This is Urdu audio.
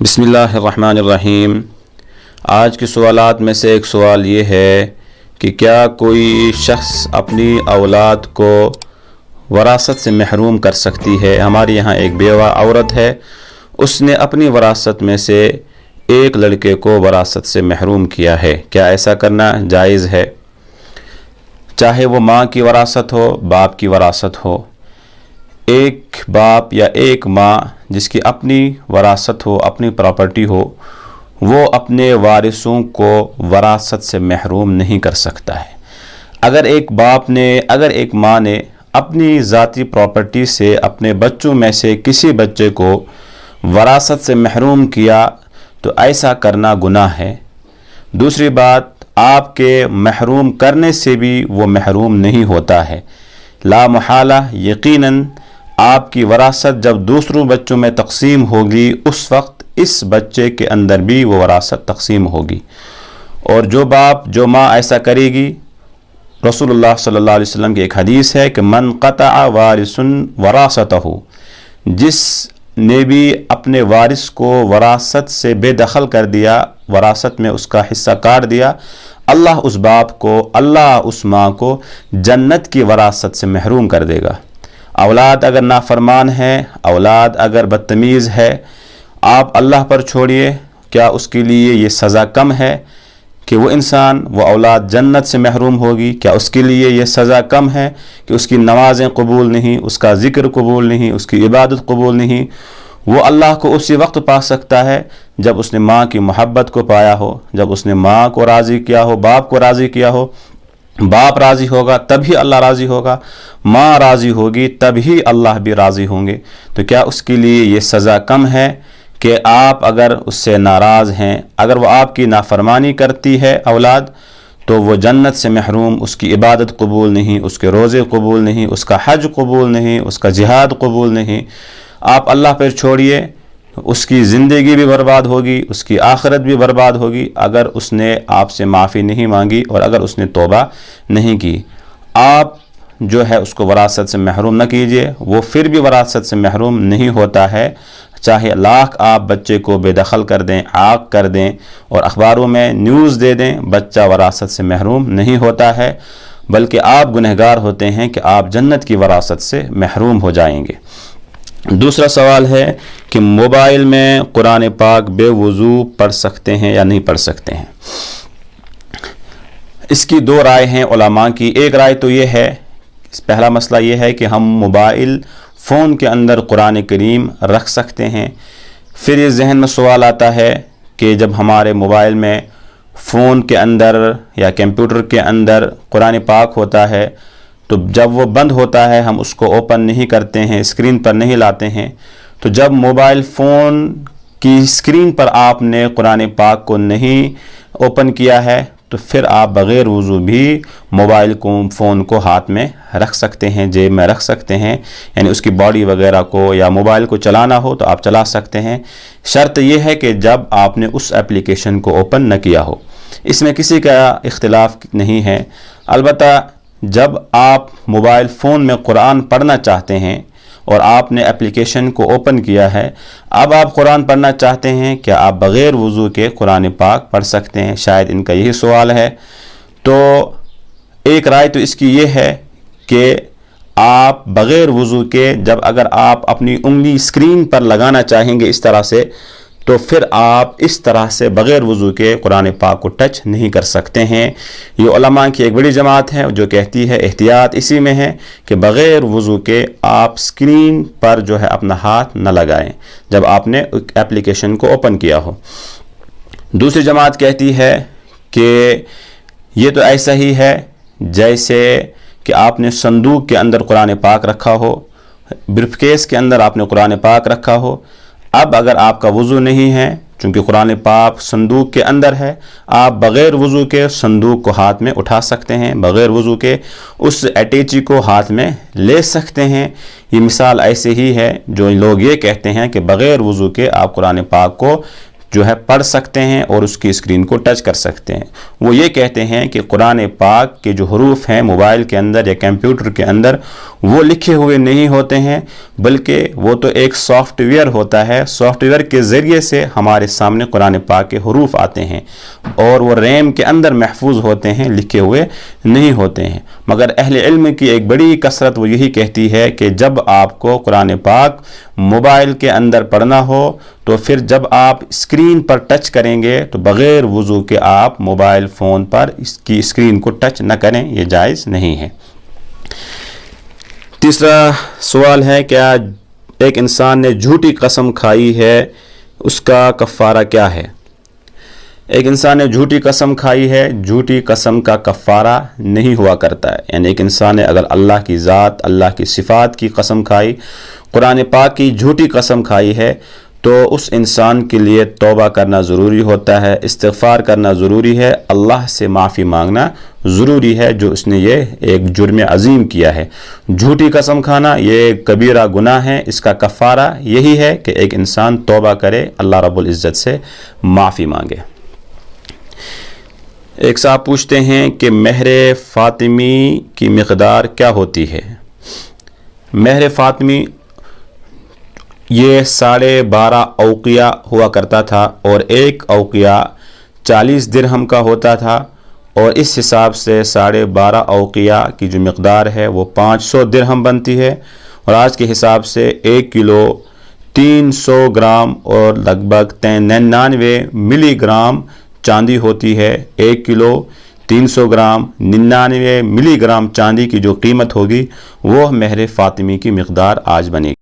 بسم اللہ الرحمن الرحیم۔ آج کے سوالات میں سے ایک سوال یہ ہے کہ کیا کوئی شخص اپنی اولاد کو وراثت سے محروم کر سکتی ہے؟ ہمارے یہاں ایک بیوہ عورت ہے، اس نے اپنی وراثت میں سے ایک لڑکے کو وراثت سے محروم کیا ہے، کیا ایسا کرنا جائز ہے؟ چاہے وہ ماں کی وراثت ہو، باپ کی وراثت ہو، ایک باپ یا ایک ماں جس کی اپنی وراثت ہو، اپنی پراپرٹی ہو، وہ اپنے وارثوں کو وراثت سے محروم نہیں کر سکتا ہے۔ اگر ایک ماں نے اپنی ذاتی پراپرٹی سے اپنے بچوں میں سے کسی بچے کو وراثت سے محروم کیا تو ایسا کرنا گناہ ہے۔ دوسری بات، آپ کے محروم کرنے سے بھی وہ محروم نہیں ہوتا ہے۔ لا محالہ یقیناً آپ کی وراثت جب دوسروں بچوں میں تقسیم ہوگی، اس وقت اس بچے کے اندر بھی وہ وراثت تقسیم ہوگی۔ اور جو باپ جو ماں ایسا کرے گی، رسول اللہ صلی اللہ علیہ وسلم کی ایک حدیث ہے کہ من قطع وارث وراثتہ، جس نے بھی اپنے وارث کو وراثت سے بے دخل کر دیا، وراثت میں اس کا حصہ کاٹ دیا، اللہ اس باپ کو، اللہ اس ماں کو جنت کی وراثت سے محروم کر دے گا۔ اولاد اگر نافرمان ہے، اولاد اگر بدتمیز ہے، آپ اللہ پر چھوڑیے، کیا اس کے لیے یہ سزا کم ہے کہ وہ انسان، وہ اولاد جنت سے محروم ہوگی؟ کیا اس کے لیے یہ سزا کم ہے کہ اس کی نمازیں قبول نہیں، اس کا ذکر قبول نہیں، اس کی عبادت قبول نہیں؟ وہ اللہ کو اسی وقت پا سکتا ہے جب اس نے ماں کی محبت کو پایا ہو، جب اس نے ماں کو راضی کیا ہو، باپ کو راضی کیا ہو۔ باپ راضی ہوگا تبھی اللہ راضی ہوگا، ماں راضی ہوگی تبھی اللہ بھی راضی ہوں گے۔ تو کیا اس کے لیے یہ سزا کم ہے کہ آپ اگر اس سے ناراض ہیں، اگر وہ آپ کی نافرمانی کرتی ہے اولاد، تو وہ جنت سے محروم، اس کی عبادت قبول نہیں، اس کے روزے قبول نہیں، اس کا حج قبول نہیں، اس کا جہاد قبول نہیں۔ آپ اللہ پر چھوڑیے، اس کی زندگی بھی برباد ہوگی، اس کی آخرت بھی برباد ہوگی اگر اس نے آپ سے معافی نہیں مانگی اور اگر اس نے توبہ نہیں کی۔ آپ جو ہے اس کو وراثت سے محروم نہ کیجیے، وہ پھر بھی وراثت سے محروم نہیں ہوتا ہے، چاہے لاکھ آپ بچے کو بے دخل کر دیں، عاق کر دیں اور اخباروں میں نیوز دے دیں، بچہ وراثت سے محروم نہیں ہوتا ہے، بلکہ آپ گنہگار ہوتے ہیں کہ آپ جنت کی وراثت سے محروم ہو جائیں گے۔ دوسرا سوال ہے کہ موبائل میں قرآن پاک بے وضو پڑھ سکتے ہیں یا نہیں پڑھ سکتے ہیں؟ اس کی دو رائے ہیں علماء کی۔ ایک رائے تو یہ ہے، پہلا مسئلہ یہ ہے کہ ہم موبائل فون کے اندر قرآن کریم رکھ سکتے ہیں۔ پھر یہ ذہن میں سوال آتا ہے کہ جب ہمارے موبائل میں فون کے اندر یا کمپیوٹر کے اندر قرآن پاک ہوتا ہے تو جب وہ بند ہوتا ہے ہم اس کو اوپن نہیں کرتے ہیں، اسکرین پر نہیں لاتے ہیں، تو جب موبائل فون کی اسکرین پر آپ نے قرآن پاک کو نہیں اوپن کیا ہے تو پھر آپ بغیر وضو بھی موبائل فون کو ہاتھ میں رکھ سکتے ہیں، جیب میں رکھ سکتے ہیں، یعنی اس کی باڈی وغیرہ کو یا موبائل کو چلانا ہو تو آپ چلا سکتے ہیں۔ شرط یہ ہے کہ جب آپ نے اس اپلیکیشن کو اوپن نہ کیا ہو۔ اس میں کسی کا اختلاف نہیں ہے۔ البتہ جب آپ موبائل فون میں قرآن پڑھنا چاہتے ہیں اور آپ نے اپلیکیشن کو اوپن کیا ہے، اب آپ قرآن پڑھنا چاہتے ہیں، کیا آپ بغیر وضو کے قرآن پاک پڑھ سکتے ہیں؟ شاید ان کا یہی سوال ہے۔ تو ایک رائے تو اس کی یہ ہے کہ آپ بغیر وضو کے جب اگر آپ اپنی انگلی اسکرین پر لگانا چاہیں گے اس طرح سے، تو پھر آپ اس طرح سے بغیر وضو کے قرآن پاک کو ٹچ نہیں کر سکتے ہیں۔ یہ علماء کی ایک بڑی جماعت ہے جو کہتی ہے احتیاط اسی میں ہے کہ بغیر وضو کے آپ اسکرین پر جو ہے اپنا ہاتھ نہ لگائیں جب آپ نے اپلیکیشن کو اوپن کیا ہو۔ دوسری جماعت کہتی ہے کہ یہ تو ایسا ہی ہے جیسے کہ آپ نے صندوق کے اندر قرآن پاک رکھا ہو، بریف کیس کے اندر آپ نے قرآن پاک رکھا ہو۔ اب اگر آپ کا وضو نہیں ہے، چونکہ قرآن پاک صندوق کے اندر ہے، آپ بغیر وضو کے صندوق کو ہاتھ میں اٹھا سکتے ہیں، بغیر وضو کے اس اٹیچی کو ہاتھ میں لے سکتے ہیں۔ یہ مثال ایسے ہی ہے جو لوگ یہ کہتے ہیں کہ بغیر وضو کے آپ قرآن پاک کو جو ہے پڑھ سکتے ہیں اور اس کی اسکرین کو ٹچ کر سکتے ہیں۔ وہ یہ کہتے ہیں کہ قرآن پاک کے جو حروف ہیں موبائل کے اندر یا کمپیوٹر کے اندر، وہ لکھے ہوئے نہیں ہوتے ہیں، بلکہ وہ تو ایک سافٹ ویئر ہوتا ہے، سافٹ ویئر کے ذریعے سے ہمارے سامنے قرآن پاک کے حروف آتے ہیں اور وہ ریم کے اندر محفوظ ہوتے ہیں، لکھے ہوئے نہیں ہوتے ہیں۔ مگر اہل علم کی ایک بڑی کثرت وہ یہی کہتی ہے کہ جب آپ کو قرآن پاک موبائل کے اندر پڑھنا ہو تو پھر جب آپ اسکرین پر ٹچ کریں گے تو بغیر وضو کے آپ موبائل فون پر اس کی اسکرین کو ٹچ نہ کریں، یہ جائز نہیں ہے۔ تیسرا سوال ہے، کیا ایک انسان نے جھوٹی قسم کھائی ہے، اس کا کفارہ کیا ہے؟ ایک انسان نے جھوٹی قسم کھائی ہے، جھوٹی قسم کا کفارہ نہیں ہوا کرتا ہے۔ یعنی ایک انسان نے اگر اللہ کی ذات، اللہ کی صفات کی قسم کھائی، قرآن پاک کی جھوٹی قسم کھائی ہے، تو اس انسان کے لیے توبہ کرنا ضروری ہوتا ہے، استغفار کرنا ضروری ہے، اللہ سے معافی مانگنا ضروری ہے جو اس نے یہ ایک جرم عظیم کیا ہے۔ جھوٹی قسم کھانا یہ کبیرہ گناہ ہے، اس کا کفارہ یہی ہے کہ ایک انسان توبہ کرے، اللہ رب العزت سے معافی مانگے۔ ایک صاحب پوچھتے ہیں کہ مہر فاطمی کی مقدار کیا ہوتی ہے؟ مہر فاطمی یہ 12.5 اوقیہ ہوا کرتا تھا اور ایک اوقیہ 40 درہم کا ہوتا تھا، اور اس حساب سے 12.5 اوقیہ کی جو مقدار ہے وہ 500 درہم بنتی ہے، اور آج کے حساب سے 1 کلو 300 گرام اور لگ بھگ 99 ملی گرام چاندی ہوتی ہے۔ 1 کلو 300 گرام 99 ملی گرام چاندی کی جو قیمت ہوگی وہ مہر فاطمی کی مقدار آج بنے گی۔